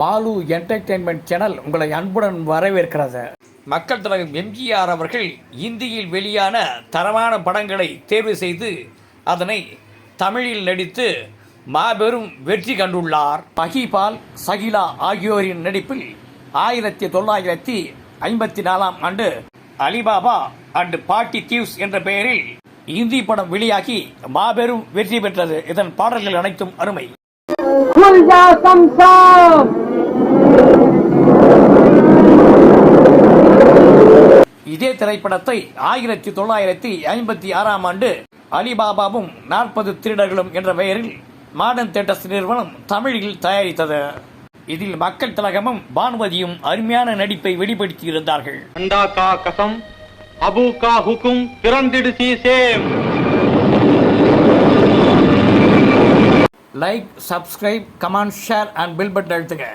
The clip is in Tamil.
பாலு என்டர்டெயின்மெண்ட் சேனல் உங்களை அன்புடன் வரவேற்கிறது. மக்கள் தலைவர் எம்ஜிஆர் அவர்கள் இந்தியில் வெளியான தரமான படங்களை தேர்வு செய்து அதனை தமிழில் நடித்து மாபெரும் வெற்றி கண்டுள்ளார். மஹிபால், சகிலா ஆகியோரின் நடிப்பில் 1954 ஆண்டு அலிபாபா அண்ட் பார்ட்டி தீவ்ஸ் என்ற பெயரில் இந்தி படம் வெளியாகி மாபெரும் வெற்றி பெற்றது. இதன் பாடல்கள் அனைத்தும் அருமை. இதே திரைப்படத்தை 1956 ஆண்டு அலிபாபாவும் 40 திருடர்களும் என்ற பெயரில் மாடர்ன் தியேட்டர்ஸ் நிறுவனம் தமிழில் தயாரித்தது. இதில் மக்கள் திலகமும் பானுமதியும் அருமையான நடிப்பை வெளிப்படுத்தியிருந்தார்கள். Like, subscribe, comment, share and bell button அழுத்துங்க.